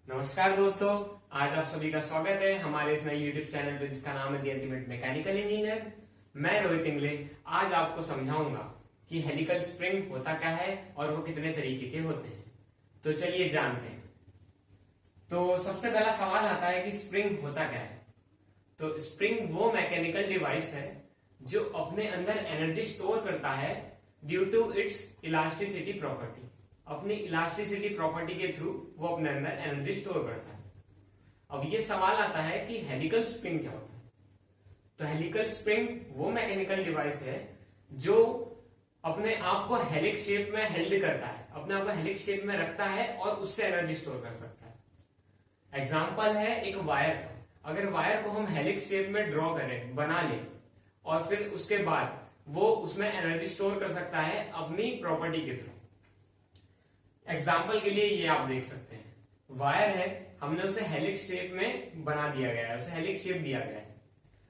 नमस्कार दोस्तों, आज आप सभी का स्वागत है हमारे इस नए YouTube चैनल पे जिसका नाम है द अल्टीमेट मैकेनिकल इंजीनियर। मैं रोहित इंगले आज आपको समझाऊंगा कि हेलिकल स्प्रिंग होता क्या है और वो कितने तरीके के होते हैं। तो चलिए जानते हैं। तो सबसे पहला सवाल आता है कि स्प्रिंग होता क्या है। तो स्प्रिंग वो मैकेनिकल डिवाइस है जो अपने अंदर एनर्जी स्टोर करता है due to its elasticity property. अपनी इलास्टिसिटी प्रॉपर्टी के थ्रू वो अपने अंदर एनर्जी स्टोर करता है। अब ये सवाल आता है कि हेलिकल स्प्रिंग क्या होता है। तो हेलिकल स्प्रिंग वो मैकेनिकल डिवाइस है जो अपने आप को हेलिक्स शेप में हेल्ड करता है, अपने आप को हेलिक्स शेप में रखता है और उससे एनर्जी स्टोर कर सकता है। एग्जाम्पल है एक वायर का। अगर वायर को हम हेलिक्स शेप में ड्रॉ करें, बना लें और फिर उसके बाद वो उसमें एनर्जी स्टोर कर सकता है अपनी प्रॉपर्टी के थ्रू। एग्जाम्पल के लिए ये आप देख सकते हैं, वायर है, हमने उसे हेलिक्स शेप में बना दिया गया है, उसे हेलिक्स शेप दिया गया है।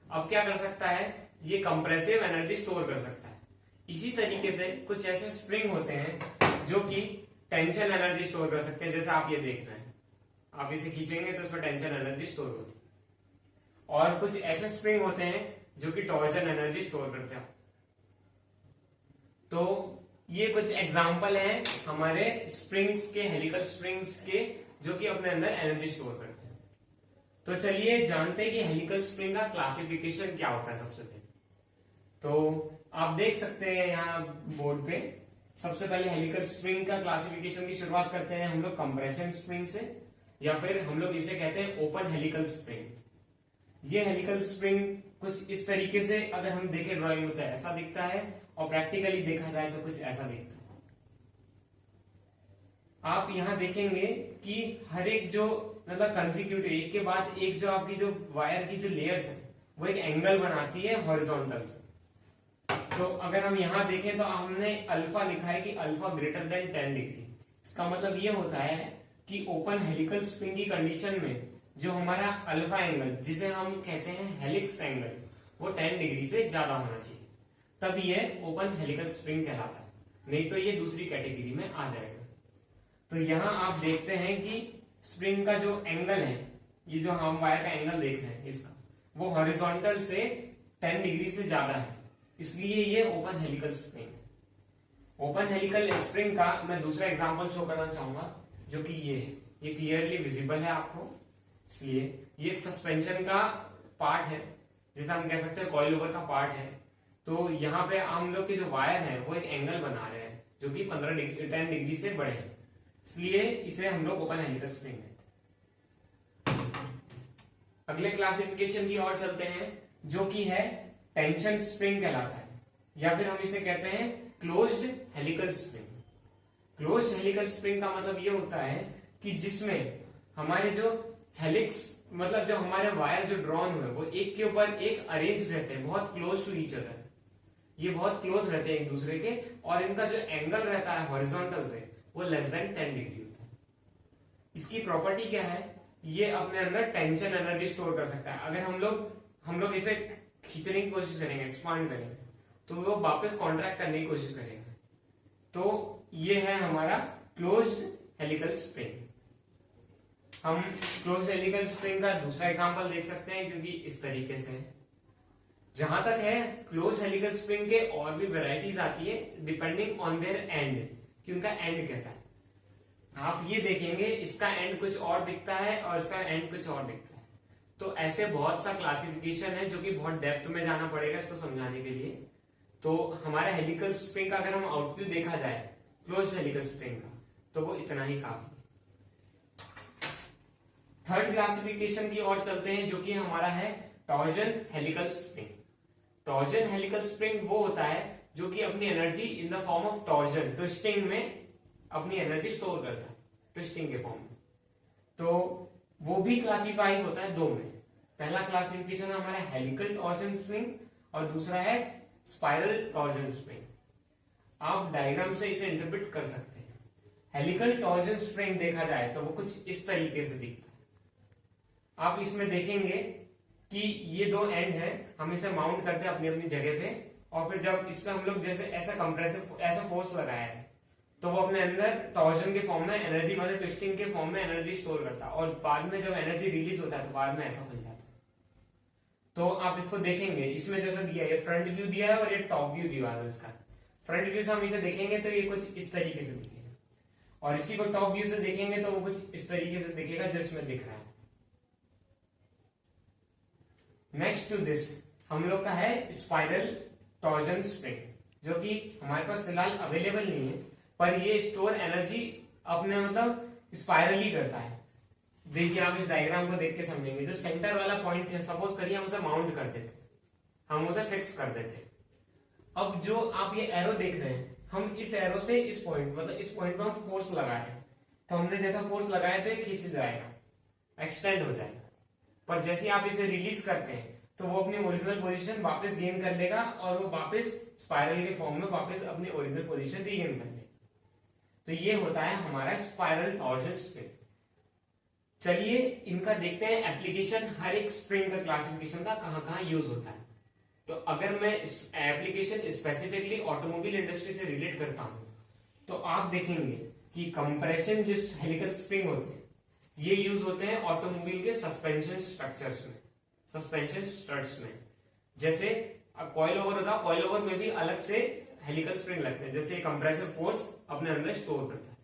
अब क्या कर सकता है, ये कंप्रेसिव एनर्जी स्टोर कर सकता है। इसी तरीके से कुछ ऐसे स्प्रिंग होते हैं जो कि टेंशन एनर्जी स्टोर कर सकते हैं। जैसे आप ये देख रहे हैं, आप इसे खींचेंगे तो उसमें टेंशन एनर्जी स्टोर होती है। और कुछ ऐसे स्प्रिंग होते हैं जो कि टॉर्जन एनर्जी स्टोर करते हैं। तो ये कुछ एग्जाम्पल हैं हमारे स्प्रिंग्स के, हेलिकल स्प्रिंग्स के, जो कि अपने अंदर एनर्जी स्टोर करते हैं। तो चलिए जानते हैं कि हेलिकल स्प्रिंग का क्लासिफिकेशन क्या होता है। सबसे पहले तो आप देख सकते हैं यहाँ बोर्ड पे, सबसे पहले हेलिकल स्प्रिंग का क्लासिफिकेशन की शुरुआत करते हैं हम लोग कंप्रेशन स्प्रिंग से, या फिर हम लोग इसे कहते हैं ओपन हेलिकल स्प्रिंग। ये हेलिकल स्प्रिंग कुछ इस तरीके से अगर हम देखें ड्राइंग में तो ऐसा दिखता है, और प्रैक्टिकली देखा जाए तो कुछ ऐसा दिखता है। आप यहां देखेंगे कि हर एक जो मतलब कंसिक्यूटिव एक के बाद एक जो आपकी जो वायर की जो लेयर्स है वो एक एंगल बनाती है हॉरिजॉन्टल से। तो अगर हम यहां देखें तो हमने अल्फा लिखा है कि अल्फा ग्रेटर देन 10 डिग्री। इसका मतलब ये होता है कि ओपन हेलिकल स्प्रिंग की कंडीशन में जो हमारा अल्फा एंगल, जिसे हम कहते हैं हेलिक्स एंगल, वो 10 डिग्री से ज्यादा होना चाहिए, तब ये ओपन हेलिकल स्प्रिंग कहलाता है। नहीं तो ये दूसरी कैटेगरी में आ जाएगा। तो यहां आप देखते हैं कि स्प्रिंग का जो एंगल है, ये जो हम वायर का एंगल देख रहे हैं इसका, वो हॉरिजॉन्टल से 10 डिग्री से ज्यादा है, इसलिए ये ओपन हेलिकल स्प्रिंग है। ओपन हेलिकल स्प्रिंग का मैं दूसरा एग्जांपल शो करना चाहूंगा, जो कि ये है। ये क्लियरली विजिबल है आपको, इसलिए ये एक सस्पेंशन का पार्ट है, जिसे हम कह सकते हैं कॉइल ओवर का पार्ट है। तो यहाँ पे हम लोग के जो वायर है वो एक एंगल बना रहे हैं जो कि 10 डिग्री से बड़े हैं, इसलिए इसे हम लोग ओपन हेलिकल स्प्रिंग कहते हैं। अगले क्लासिफिकेशन की ओर चलते हैं, जो कि है टेंशन स्प्रिंग कहलाता है, या फिर हम इसे कहते हैं closed helical spring. Closed helical spring का मतलब ये होता है कि जिसमें हमारे जो हेलिक्स, मतलब जो हमारे वायर जो ड्रॉन हुए वो एक के ऊपर एक अरेंज रहते हैं, बहुत क्लोज टू ईच अदर। ये बहुत क्लोज रहते हैं एक दूसरे के, और इनका जो एंगल रहता है हॉरिजॉन्टल से वो लेस देन 10 डिग्री होता है। इसकी प्रॉपर्टी क्या है, ये अपने अंदर टेंशन एनर्जी स्टोर कर सकता है। अगर हम लोग इसे खींचने की कोशिश करेंगे, एक्सपांड करेंगे, तो वो वापस कॉन्ट्रैक्ट करने की कोशिश करेंगे। तो ये है हमारा क्लोज्ड हेलिकल स्प्रिंग। हम क्लोज्ड हेलिकल स्प्रिंग का दूसरा एग्जांपल देख सकते हैं, क्योंकि इस तरीके से जहां तक है क्लोज हेलिकल स्प्रिंग के और भी वेराइटीज आती है डिपेंडिंग ऑन देयर एंड, कि उनका एंड कैसा है। आप ये देखेंगे इसका एंड कुछ और दिखता है और इसका एंड कुछ और दिखता है। तो ऐसे बहुत सा क्लासिफिकेशन है जो कि बहुत डेप्थ में जाना पड़ेगा इसको समझाने के लिए। तो हमारा हेलिकल स्प्रिंग का अगर हम आउटव्यू देखा जाए क्लोज हेलिकल स्प्रिंग का, तो वो इतना ही काफी। थर्ड क्लासिफिकेशन की ओर चलते हैं, जो कि हमारा है torsion helical spring. Torsion helical spring वो होता है जो कि अपनी energy in the form of torsion, twisting में अपनी एनर्जी स्टोर करता है, ट्विस्टिंग के फॉर्म में। तो वो भी क्लासिफाई होता है दो में। पहला क्लासिफिकेशन है हमारा हेलिकल टॉर्जन स्प्रिंग और दूसरा है स्पाइरल टॉर्जन स्प्रिंग। आप डायग्राम से इसे इंटरप्रेट कर सकते हैं। हेलिकल टॉर्जन स्प्रिंग देखा जाए तो वो कुछ इस तरीके से दिखता है। आप इसमें देखेंगे कि ये दो एंड है, हम इसे माउंट करते हैं अपनी अपनी जगह पे, और फिर जब इस पे हम लोग जैसे ऐसा कंप्रेसिव ऐसा फोर्स लगाया है तो वो अपने अंदर टॉर्जन के फॉर्म में एनर्जी, मतलब ट्विस्टिंग के फॉर्म में एनर्जी स्टोर करता है, और बाद में जब एनर्जी रिलीज होता है तो बाद में ऐसा खुल जाता है। तो आप इसको देखेंगे, इसमें जैसा दिया है, फ्रंट व्यू दिया है और ये टॉप व्यू दिया है इसका। फ्रंट व्यू से हम इसे देखेंगे तो ये कुछ इस तरीके से दिखेगा, और इसी को टॉप व्यू से देखेंगे तो वो कुछ इस तरीके से दिखेगा जिसमें दिख रहा है। नेक्स्ट टू दिस हम लोग का है स्पाइरल टॉर्जन स्प्रिंग, जो कि हमारे पास फिलहाल अवेलेबल नहीं है, पर ये स्टोर एनर्जी अपने मतलब स्पाइरल ही करता है। देखिए आप इस डायग्राम को देख के समझेंगे, जो सेंटर वाला पॉइंट है, सपोज करिए हम उसे माउंट कर देते, हम उसे फिक्स कर देते। अब जो आप ये एरो देख रहे हैं, हम इस एरो से इस पॉइंट, मतलब इस पॉइंट पे हम फोर्स लगा रहे हैं, तो हमने जैसा फोर्स लगाया तो ये खींच जाएगा, एक्सटेंड हो जाएगा। पर जैसे आप इसे रिलीज करते हैं तो वो अपनी ओरिजिनल पोजीशन वापस गेन कर लेगा, और वो वापस स्पाइरल के फॉर्म में वापस अपनी ओरिजिनल पोजीशन रीगेन कर लेगा। तो ये होता है हमारा स्पाइरल टॉर्जन स्प्रिंग। चलिए इनका देखते हैं एप्लीकेशन, हर एक स्प्रिंग का क्लासिफिकेशन का कहां कहां यूज होता है। तो अगर मैं एप्लीकेशन स्पेसिफिकली ऑटोमोबाइल इंडस्ट्री से रिलेट करता हूं, तो आप देखेंगे कि कंप्रेशन जिस हेलिकल स्प्रिंग होते हैं, ये यूज होते हैं ऑटोमोबाइल के सस्पेंशन स्ट्रक्चर्स में, सस्पेंशन स्ट्रट्स में। जैसे कॉइल ओवर होता है, कॉइल ओवर में भी अलग से हेलिकल स्प्रिंग लगते हैं, जैसे कंप्रेसिव फोर्स अपने अंदर स्टोर करता है।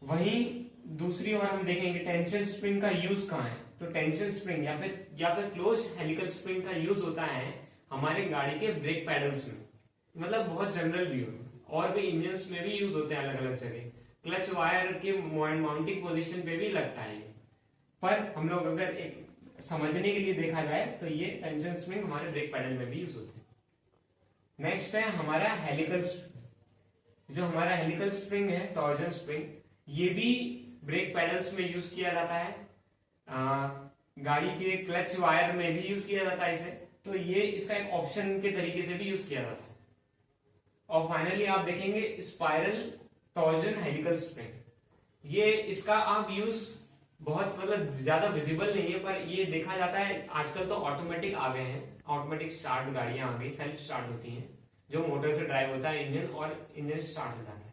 वहीं दूसरी ओर हम देखेंगे टेंशन स्प्रिंग का यूज कहाँ है। तो टेंशन स्प्रिंग या फिर क्लोज हेलिकल स्प्रिंग का यूज होता है हमारे गाड़ी के ब्रेक पैडल्स में, मतलब बहुत जनरल व्यू है, और भी इंजन में भी यूज होते हैं अलग अलग जगह। क्लच वायर के माउंटिंग पोजीशन पे भी लगता है, पर हम लोग अगर एक समझने के लिए देखा जाए तो ये टेंशन स्प्रिंग हमारे ब्रेक पैडल में भी यूज होते हैं। नेक्स्ट है हमारा हेलिकल स्प्रिंग। जो हमारा हेलिकल स्प्रिंग है, टॉर्जन स्प्रिंग, ये भी ब्रेक पैडल्स में यूज किया जाता है, गाड़ी के क्लच वायर में भी यूज किया जाता है इसे। तो ये इसका एक ऑप्शन के तरीके से भी यूज किया जाता है। और फाइनली आप देखेंगे स्पाइरल टॉर्जन हेलिकल स्प्रिंग, ये इसका आप यूज बहुत मतलब ज्यादा विजिबल नहीं है, पर ये देखा जाता है आजकल तो ऑटोमेटिक आ गए हैं, ऑटोमेटिक स्टार्ट गाड़ियां आ गई, सेल्फ स्टार्ट होती हैं, जो मोटर से ड्राइव होता है इंजन, और इंजन स्टार्ट हो जाता है।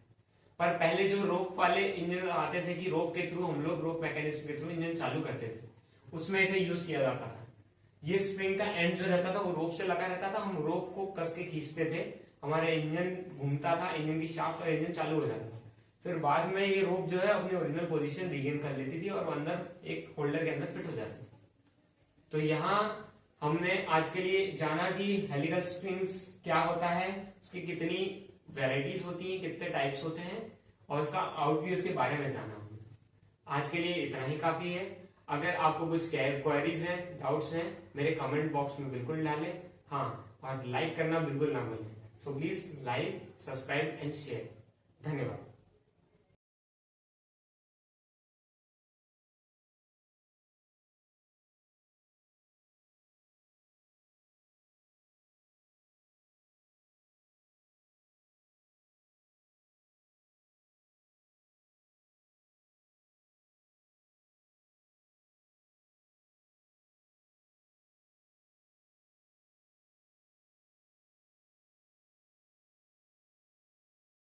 पर पहले जो रोप वाले इंजन आते थे कि रोप के थ्रू हम लोग रोप मैकेनिज्म के थ्रू इंजन चालू करते थे, उसमें इसे यूज किया जाता था। ये स्प्रिंग का एंड जो रहता था वो रोप से लगा रहता था, हम रोप को कस के खींचते थे, हमारा इंजन घूमता था, इंजन की शाफ्ट, और इंजन चालू हो जाता था। फिर बाद में ये रोप जो है अपनी ओरिजिनल पोजीशन रीगेन कर लेती थी और अंदर एक होल्डर के अंदर फिट हो जाती थी। तो यहाँ हमने आज के लिए जाना कि हेलिकल स्प्रिंग्स क्या होता है, उसकी कितनी वेराइटीज होती हैं, कितने टाइप्स होते हैं, और उसका आउटव्यूज के बारे में जाना। आज के लिए इतना ही काफी है। अगर आपको कुछ क्वेरीज हैं, डाउट्स हैं, मेरे कमेंट बॉक्स में बिल्कुल डालें। हाँ, और लाइक करना बिल्कुल ना भूलें। So please like, subscribe and share. धन्यवाद।